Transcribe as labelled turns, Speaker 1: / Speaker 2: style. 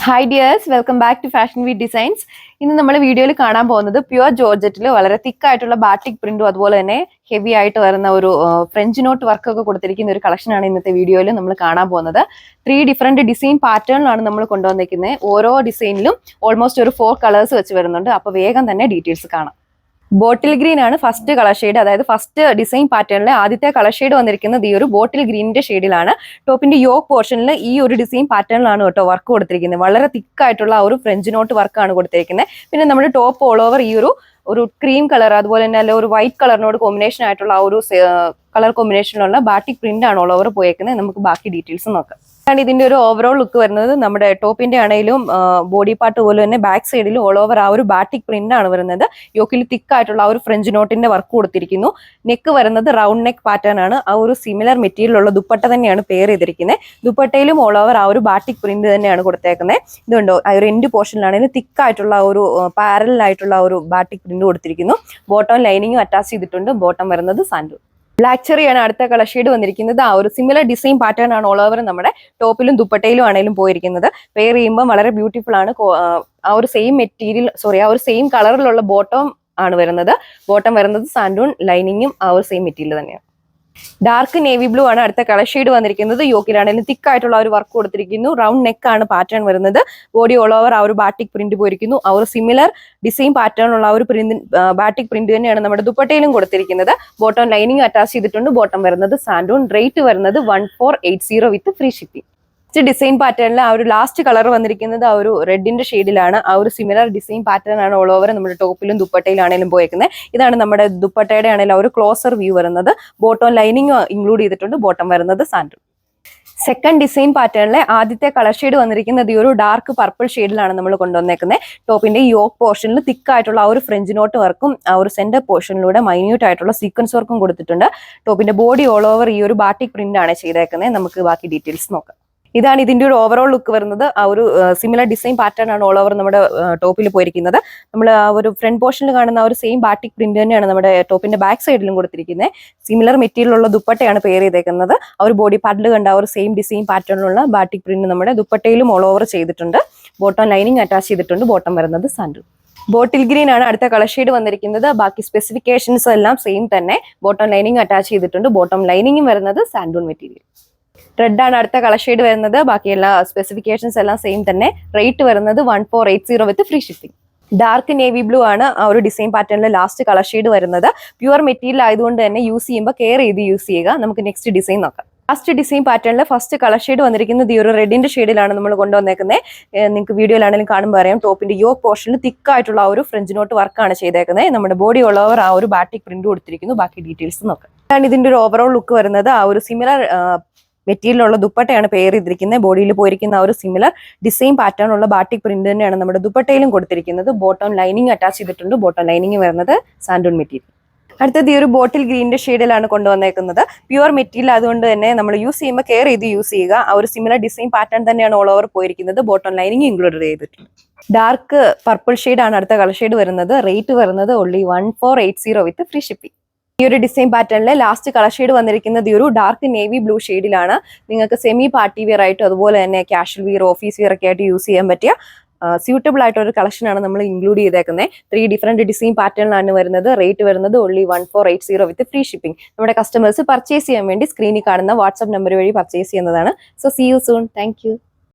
Speaker 1: Hi dears, welcome back to Fashion Week Designs. ഇന്ന് നമ്മൾ വീഡിയോയിൽ കാണാൻ പോകുന്നത് പ്യുവർ ജോർജറ്റിൽ വളരെ തിക്ക് ആയിട്ടുള്ള ബാറ്റിക് പ്രിന്റും അതുപോലെ തന്നെ ഹെവി ആയിട്ട് വരുന്ന ഒരു ഫ്രഞ്ച് നോട്ട് വർക്ക് ഒക്കെ കൊടുത്തിരിക്കുന്ന ഒരു കളക്ഷൻ ആണ് ഇന്നത്തെ വീഡിയോയിൽ നമ്മൾ കാണാൻ പോകുന്നത്. 3 ഡിഫറെന്റ് ഡിസൈൻ പാറ്റേണിലാണ് നമ്മൾ കൊണ്ടുവന്നിരിക്കുന്നത്. ഓരോ ഡിസൈനിലും ഓൾമോസ്റ്റ് ഒരു 4 കളേഴ്സ് വെച്ച് വരുന്നുണ്ട്. അപ്പോൾ വേഗം തന്നെ ഡീറ്റെയിൽസ് കാണാം. ബോട്ടിൽ ഗ്രീൻ ആണ് ഫസ്റ്റ് കളർ ഷെയ്ഡ്, അതായത് ഫസ്റ്റ് ഡിസൈൻ പാറ്റേണിലെ ആദ്യത്തെ കളർ ഷെയ്ഡ് വന്നിരിക്കുന്നത് ഈ ഒരു ബോട്ടിൽ ഗ്രീനിന്റെ ഷെയ്ഡിലാണ്. ടോപ്പിന്റെ യോക്ക് പോർഷനിൽ ഈ ഒരു ഡിസൈൻ പാറ്റേണിലാണ് കേട്ടോ വർക്ക് കൊടുത്തിരിക്കുന്നത്. വളരെ തിക്കായിട്ടുള്ള ഒരു ഫ്രഞ്ച് നോട്ട് വർക്കാണ് കൊടുത്തിരിക്കുന്നത്. പിന്നെ നമ്മുടെ ടോപ്പ് ഓൾ ഓവർ ഈ ഒരു ക്രീം കളർ അതുപോലെ തന്നെ അല്ല ഒരു വൈറ്റ് കളറിനോട് കോമ്പിനേഷൻ ആയിട്ടുള്ള ആ ഒരു കളർ കോമ്പിനേഷനിലുള്ള ബാറ്റിക് പ്രിന്റ് ആണ് ഓൾ ഓവർ പോയേക്കുന്നത്. നമുക്ക് ബാക്കി ഡീറ്റെയിൽസ് നോക്കാം. ഇതിന്റെ ഒരു ഓവറോൾ ലുക്ക് വരുന്നത് നമ്മുടെ ടോപ്പിന്റെ ആണെങ്കിലും ബോഡി പാർട്ട് പോലെ തന്നെ ബാക്ക് സൈഡിലും ഓൾ ഓവർ ആ ഒരു ബാറ്റിക് പ്രിന്റ് ആണ് വരുന്നത്. യോക്കിൽ തിക്കായിട്ടുള്ള ആ ഒരു ഫ്രഞ്ച് നോട്ടിന്റെ വർക്ക് കൊടുത്തിരിക്കുന്നു. നെക്ക് വരുന്നത് റൗണ്ട് നെക്ക് പാറ്റേൺ ആണ്. ആ ഒരു സിമിലർ മെറ്റീരിയലുള്ള ദുപ്പട്ട തന്നെയാണ് പെയർ ചെയ്തിരിക്കുന്നത്. ദുപ്പട്ടയിലും ഓൾ ഓവർ ആ ഒരു ബാറ്റിക് പ്രിന്റ് തന്നെയാണ് കൊടുത്തേക്കുന്നത്. ഇതുണ്ടോ ആ ഒരു എൻഡ് പോർഷനിലാണെങ്കിൽ തിക്കായിട്ടുള്ള ഒരു പാരലായിട്ടുള്ള ഒരു ബാറ്റിക് പ്രിന്റ് കൊടുത്തിരിക്കുന്നു. ബോട്ടം ലൈനിങ്ങും അറ്റാച്ച് ചെയ്തിട്ടുണ്ട്. ബോട്ടം വരുന്നത് സാൻഡൂൺ. ബ്ലാക്ക് ചെറിയാണ് അടുത്ത കളർ ഷെയ്ഡ് വന്നിരിക്കുന്നത്. ആ ഒരു സിമിലർ ഡിസൈൻ പാറ്റേൺ ആണ് ഓൾ ഓവർ നമ്മുടെ ടോപ്പിലും ദുപ്പട്ടയിലും ആണെങ്കിലും പോയിരിക്കുന്നത്. പെയർ ചെയ്യുമ്പോൾ വളരെ ബ്യൂട്ടിഫുൾ ആണ്. ആ ഒരു സെയിം മെറ്റീരിയൽ ആ ഒരു സെയിം കളറിലുള്ള ബോട്ടം ആണ് വരുന്നത്. ബോട്ടം വരുന്നത് സാൻഡൂൺ, ലൈനിങ്ങും ആ ഒരു സെയിം മെറ്റീരിയൽ തന്നെയാണ്. ഡാർക്ക് നേവി ബ്ലൂ ആണ് അടുത്ത കളർ ഷെയ്ഡ് വന്നിരിക്കുന്നത്. യോക്കിലാണെങ്കിലും തിക്കായിട്ടുള്ള ഒരു വർക്ക് കൊടുത്തിരിക്കുന്നു. റൗണ്ട് നെക്ക് ആണ് പാറ്റേൺ വരുന്നത്. ബോഡി ഓൾ ഓവർ ആ ഒരു ബാറ്റിക് പ്രിന്റ് പോയിരിക്കുന്നു. ആ ഒരു സിമിലർ ഡിസൈൻ പാറ്റേൺ ഉള്ള ആ ഒരു പ്രിന്റ് ബാറ്റിക് പ്രിന്റ് തന്നെയാണ് നമ്മുടെ ദുപ്പട്ടയിലും കൊടുത്തിരിക്കുന്നത്. ബോട്ടം ലൈനിങ് അറ്റാച്ച് ചെയ്തിട്ടുണ്ട്. ബോട്ടം വരുന്നത് സാൻഡൂൺ. റേറ്റ് വരുന്നത് 1480 വിത്ത് ഫ്രീ ഷിപ്പിംഗ്. ഡിസൈൻ പാറ്റേണിൽ ആ ഒരു ലാസ്റ്റ് കളർ വന്നിരിക്കുന്നത് ആ ഒരു റെഡിന്റെ ഷെയ്ഡിലാണ്. ആ ഒരു സിമിലർ ഡിസൈൻ പാറ്റേൺ ആണ് ഓൾ ഓവർ നമ്മുടെ ടോപ്പിലും ദുപ്പട്ടയിലാണെങ്കിലും പോയേക്കുന്നത്. ഇതാണ് നമ്മുടെ ദുപ്പട്ടയുടെ ആണെങ്കിലും ആ ഒരു ക്ലോസർ വ്യൂ വരുന്നത്. ബോട്ടം ലൈനിങ് ഇൻക്ലൂഡ് ചെയ്തിട്ടുണ്ട്. ബോട്ടം വരുന്നത് സാൻഡൂൺ. സെക്കൻഡ് ഡിസൈൻ പാറ്റേണിലെ ആദ്യത്തെ കളർ ഷെയ്ഡ് വന്നിരിക്കുന്നത് ഈ ഒരു ഡാർക്ക് പർപ്പിൾ ഷെയ്ഡിലാണ് നമ്മൾ കൊണ്ടുവന്നേക്കുന്നത്. ടോപ്പിന്റെ യോക്ക് പോർഷനിൽ തിക്കായിട്ടുള്ള ആ ഒരു ഫ്രഞ്ച് നോട്ട് വർക്കും ആ ഒരു സെന്റർ പോർഷനിലൂടെ മൈന്യൂട്ട് ആയിട്ടുള്ള സീക്വൻസ് വർക്കും കൊടുത്തിട്ടുണ്ട്. ടോപ്പിന്റെ ബോഡി ഓൾ ഓവർ ഈ ഒരു ബാറ്റിക് പ്രിന്റ് ആണ് ചെയ്തേക്കുന്നത്. നമുക്ക് ബാക്കി ഡീറ്റെയിൽസ് നോക്കാം. ഇതാണ് ഇതിന്റെ ഒരു ഓവറോൾ ലുക്ക് വരുന്നത്. ആ ഒരു സിമിലർ ഡിസൈൻ പാറ്റേൺ ആണ് ഓൾ ഓവർ നമ്മുടെ ടോപ്പിൽ പോയിരിക്കുന്നത്. നമ്മൾ ആ ഒരു ഫ്രണ്ട് പോർഷനിൽ കാണുന്ന ആ ഒരു സെയിം ബാറ്റിക് പ്രിന്റ് തന്നെയാണ് നമ്മുടെ ടോപ്പിന്റെ ബാക്ക് സൈഡിലും കൊടുത്തിരിക്കുന്നത്. സിമിലർ മെറ്റീരിയലുള്ള ദുപ്പട്ടയാണ് പെയർ ചെയ്തേക്കുന്നത്. ആ ഒരു ബോഡി പാർട്ടിൽ കണ്ട ആ ഒരു സെയിം ഡിസൈൻ പാറ്റേണിലുള്ള ബാറ്റിക് പ്രിന്റ് നമ്മുടെ ദുപ്പട്ടയിലും ഓൾ ഓവർ ചെയ്തിട്ടുണ്ട്. ബോട്ടം ലൈനിങ് അറ്റാച്ച് ചെയ്തിട്ടുണ്ട്. ബോട്ടം വരുന്നത് സാൻഡൂൺ. ബോട്ടിൽ ഗ്രീൻ ആണ് അടുത്ത കളർ ഷെയ്ഡ് വന്നിരിക്കുന്നത്. ബാക്കി സ്പെസിഫിക്കേഷൻസ് എല്ലാം സെയിം തന്നെ. ബോട്ടം ലൈനിങ് അറ്റാച്ച് ചെയ്തിട്ടുണ്ട്. ബോട്ടം ലൈനിങ്ങും വരുന്നത് സാൻഡൂൺ മെറ്റീരിയൽ. റെഡ് ആണ് അടുത്ത കളർ ഷെയ്ഡ് വരുന്നത്. ബാക്കി എല്ലാ സ്പെസിഫിക്കേഷൻസ് എല്ലാം സെയിം തന്നെ. റേറ്റ് വരുന്നത് 1480 with free shipping. Dark navy blue ആണ് ആ ഒരു ഡിസൈൻ പാറ്റേണിലെ ലാസ്റ്റ് കളർ ഷെയ്ഡ് വരുന്നത്. പ്യുവർ മെറ്റീരിയൽ ആയതുകൊണ്ട് തന്നെ യൂസ് ചെയ്യുമ്പോൾ കെയർ ചെയ്ത് യൂസ് ചെയ്യുക. നമുക്ക് നെക്സ്റ്റ് ഡിസൈൻ നോക്കാം. ലാസ്റ്റ് ഡിസൈൻ പാറ്റേണിൽ ഫസ്റ്റ് കളർ ഷെയ്ഡ് വന്നിരിക്കുന്നത് ഈ ഒരു റെഡിന്റെ ഷെയ്ഡിലാണ് നമ്മൾ കൊണ്ടുവന്നേക്കുന്നത്. നിങ്ങൾക്ക് വീഡിയോയിലാണെങ്കിലും കാണുമ്പോൾ അറിയാം. ടോപ്പിന്റെ യോക്ക് പോർഷനിൽ തിക്കായിട്ടുള്ള ആ ഒരു ഫ്രഞ്ച് നോട്ട് വർക്കാണ് ചെയ്തേക്കുന്നത്. നമ്മുടെ ബോഡി ഓൾ ഓവർ ആ ഒരു ബാറ്റിക് പ്രിന്റ് കൊടുത്തിരിക്കുന്നു. ബാക്കി ഡീറ്റെയിൽസ് നോക്കാം. ഇതാണ് ഇതിന്റെ ഒരു ഓവറോൾ ലുക്ക് വരുന്നത്. ആ ഒരു സിമിലർ മെറ്റീരിയലുള്ള ദുപ്പട്ടയാണ് പെയർ ചെയ്തിരിക്കുന്നത്. ബോഡിയിൽ പോയിരിക്കുന്ന ആ ഒരു സിമിലർ ഡിസൈൻ പാറ്റേൺ ഉള്ള ബാറ്റിക് പ്രിന്റ് തന്നെയാണ് നമ്മുടെ ദുപ്പട്ടയിലും കൊടുത്തിരിക്കുന്നത്. ബോട്ടം ലൈനിങ് അറ്റാച്ച് ചെയ്തിട്ടുണ്ട്. ബോട്ടം ലൈനിങ് വരുന്നത് സാൻഡൂൺ മെറ്റീരിയൽ. അടുത്തത് ഈ ഒരു ബോട്ടിൽ ഗ്രീനിന്റെ ഷെയ്ഡിലാണ് കൊണ്ടുവന്നേക്കുന്നത്. പ്യുവർ മെറ്റീരിയൽ അതുകൊണ്ട് തന്നെ നമ്മൾ യൂസ് ചെയ്യുമ്പോൾ കെയർ ചെയ്ത് യൂസ് ചെയ്യുക. ആ ഒരു സിമിലർ ഡിസൈൻ പാറ്റേൺ തന്നെയാണ് ഓൾ ഓവർ പോയിരിക്കുന്നത്. ബോട്ടം ലൈനിങ് ഇൻക്ലൂഡ് ചെയ്തിട്ടുണ്ട്. ഡാർക്ക് പർപ്പിൾ ഷെയ്ഡാണ് അടുത്ത കളർ ഷെയ്ഡ് വരുന്നത്. റേറ്റ് വരുന്നത് ഓൺലി 1480 വിത്ത് ഫ്രീ ഷിപ്പിംഗ്. ഈ ഒരു ഡിസൈൻ പാറ്റേണിലെ ലാസ്റ്റ് കളർ ഷെയ്ഡ് വന്നിരിക്കുന്നത് ഈ ഒരു ഡാർക്ക് നേവി ബ്ലൂ ഷെയ്ഡിലാണ്. നിങ്ങൾക്ക് സെമി പാർട്ടി വെയർ ആയിട്ടും അതുപോലെ തന്നെ കാഷ്വൽ വെയർ, ഓഫീസ് വെയർ ഒക്കെ ആയിട്ട് യൂസ് ചെയ്യാൻ പറ്റിയ സ്യൂട്ടബിൾ ആയിട്ടുള്ള ഒരു കളക്ഷനാണ് നമ്മൾ ഇൻക്ലൂഡ് ചെയ്തേക്കുന്നത്. 3 ഡിഫറെന്റ് ഡിസൈൻ പാറ്റേണിലാണ് വരുന്നത്. റേറ്റ് വരുന്നത് ഓൺലി 1480 വിത്ത് ഫ്രീ ഷിപ്പിംഗ്. നമ്മുടെ കസ്റ്റമേഴ്സ് പർച്ചേസ് ചെയ്യാൻ വേണ്ടി സ്ക്രീനിൽ കാണുന്ന വാട്സ്ആപ്പ് നമ്പർ വഴി പർച്ചേസ് ചെയ്യുന്നതാണ്. So see you soon. Thank U.